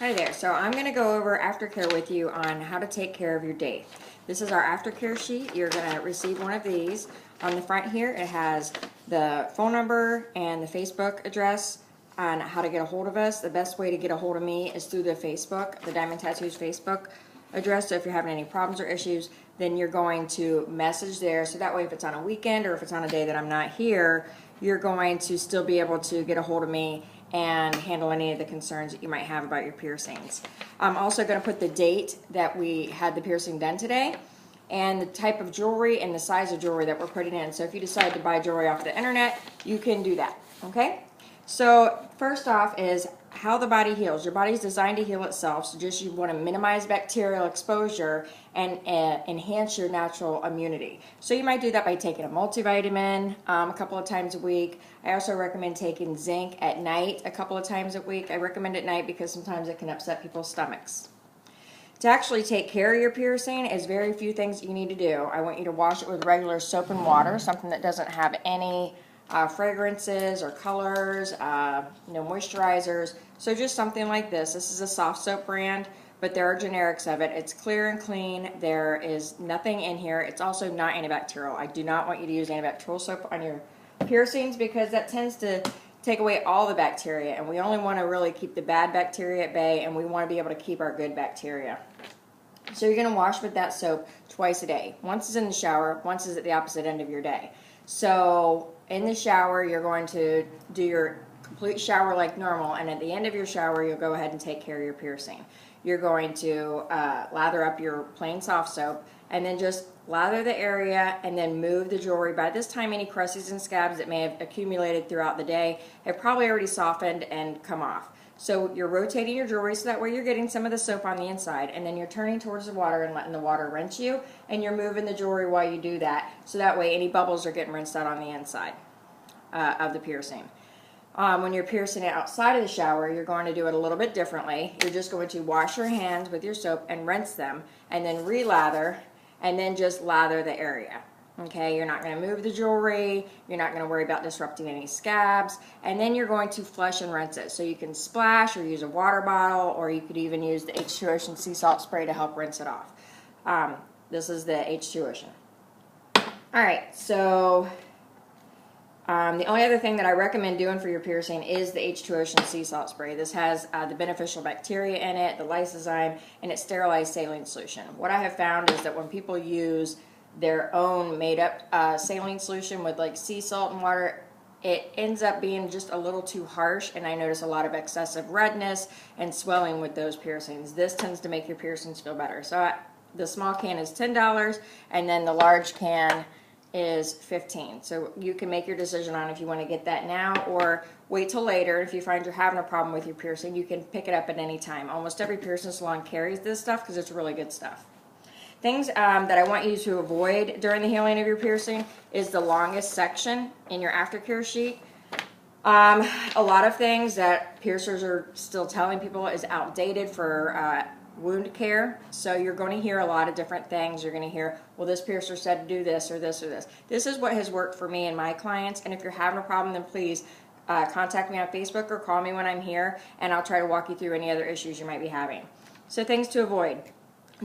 Hi there. So I'm going to go over Aftercare with you on how to take care of your Daith. This is our Aftercare sheet. You're going to receive one of these. On the front here it has the phone number and the Facebook address on how to get a hold of us. The best way to get a hold of me is through the Facebook, the Diamond Tattoos Facebook address. So if you're having any problems or issues, then you're going to message there. So that way if it's on a weekend or if it's on a day that I'm not here, you're going to still be able to get a hold of me and handle any of the concerns that you might have about your piercings. I'm also going to put the date that we had the piercing done today and the type of jewelry and the size of jewelry that we're putting in. So if you decide to buy jewelry off the internet, you can do that, okay? So first off is how the body heals. Your body's designed to heal itself, so just you want to minimize bacterial exposure and enhance your natural immunity. So you might do that by taking a multivitamin a couple of times a week. I also recommend taking zinc at night a couple of times a week. I recommend at night because sometimes it can upset people's stomachs. To actually take care of your piercing is very few things that you need to do. I want you to wash it with regular soap and water, something that doesn't have any fragrances or colors, moisturizers. So just something like this. This is a soft soap brand, but there are generics of it. It's clear and clean. There is nothing in here. It's also not antibacterial. I do not want you to use antibacterial soap on your piercings because that tends to take away all the bacteria, and we only want to really keep the bad bacteria at bay, and we want to be able to keep our good bacteria. So you're going to wash with that soap twice a day. Once is in the shower, once is at the opposite end of your day. So in the shower, you're going to do your complete shower like normal, and at the end of your shower, you'll go ahead and take care of your piercing. You're going to lather up your plain soft soap, and then just lather the area and then move the jewelry. By this time, any crusties and scabs that may have accumulated throughout the day have probably already softened and come off. So you're rotating your jewelry so that way you're getting some of the soap on the inside, and then you're turning towards the water and letting the water rinse you, and you're moving the jewelry while you do that, so that way any bubbles are getting rinsed out on the inside of the piercing. When you're piercing it outside of the shower, you're going to do it a little bit differently. You're just going to wash your hands with your soap and rinse them, and then re-lather, and then just lather the area. Okay, you're not going to move the jewelry, you're not going to worry about disrupting any scabs, and then you're going to flush and rinse it. So you can splash or use a water bottle, or you could even use the H2 Ocean sea salt spray to help rinse it off. This is the H2 Ocean. Alright, so the only other thing that I recommend doing for your piercing is the H2 Ocean sea salt spray. This has the beneficial bacteria in it, the lysozyme, and it's sterilized saline solution. What I have found is that when people use their own made-up saline solution with like sea salt and water, it ends up being just a little too harsh, and I notice a lot of excessive redness and swelling with those piercings. This tends to make your piercings feel better. So the small can is $10, and then the large can is $15. So you can make your decision on if you want to get that now or wait till later. If you find you're having a problem with your piercing, you can pick it up at any time. Almost every piercing salon carries this stuff because it's really good stuff. Things that I want you to avoid during the healing of your piercing is the longest section in your aftercare sheet. A lot of things that piercers are still telling people is outdated for wound care. So you're going to hear a lot of different things. You're going to hear, well, this piercer said to do this or this or this. This is what has worked for me and my clients, and if you're having a problem, then please contact me on Facebook or call me when I'm here, and I'll try to walk you through any other issues you might be having. So things to avoid.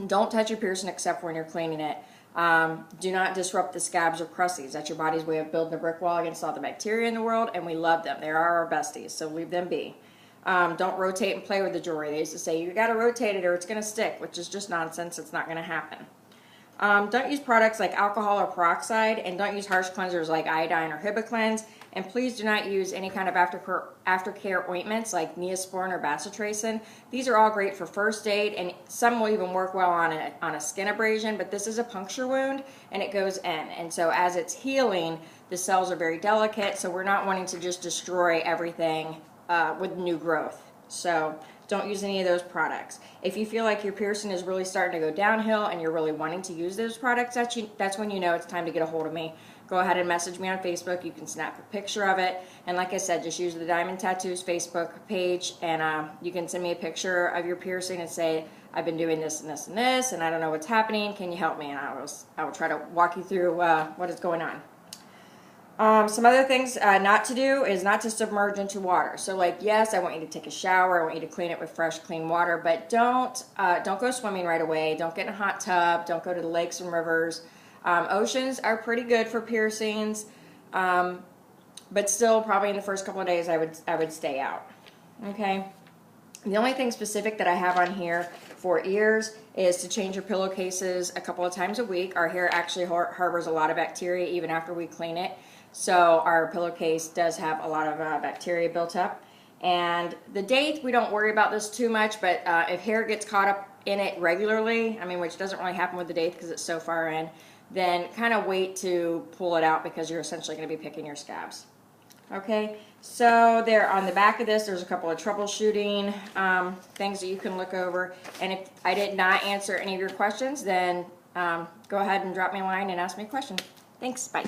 Don't touch your piercing except when you're cleaning it. Do not disrupt the scabs or crusties. That's your body's way of building a brick wall against all the bacteria in the world, and we love them. They are our besties, so leave them be. Don't rotate and play with the jewelry. They used to say, you got to rotate it or it's going to stick, which is just nonsense. It's not going to happen. Don't use products like alcohol or peroxide, and don't use harsh cleansers like iodine or Hibiclens. And please do not use any kind of aftercare ointments like Neosporin or bacitracin. These are all great for first aid, and some will even work well on a skin abrasion, but this is a puncture wound and it goes in. And so as it's healing, the cells are very delicate, so we're not wanting to just destroy everything with new growth. So don't use any of those products. If you feel like your piercing is really starting to go downhill and you're really wanting to use those products, that's when you know it's time to get a hold of me. Go ahead and message me on Facebook. You can snap a picture of it. And like I said, just use the Diamond Tattoos Facebook page, and you can send me a picture of your piercing and say, I've been doing this and this and this, and I don't know what's happening. Can you help me? And I will try to walk you through what is going on. Some other things not to do is not to submerge into water. So like, yes, I want you to take a shower. I want you to clean it with fresh, clean water, but don't go swimming right away. Don't get in a hot tub. Don't go to the lakes and rivers. Oceans are pretty good for piercings, but still probably in the first couple of days I would stay out. Okay. The only thing specific that I have on here for ears is to change your pillowcases a couple of times a week. Our hair actually harbors a lot of bacteria even after we clean it. So our pillowcase does have a lot of bacteria built up. And the Daith, we don't worry about this too much, but if hair gets caught up in it regularly, I mean, which doesn't really happen with the Daith because it's so far in, then kind of wait to pull it out because you're essentially going to be picking your scabs. Okay, so there on the back of this, there's a couple of troubleshooting things that you can look over. And if I did not answer any of your questions, then go ahead and drop me a line and ask me a question. Thanks, bye.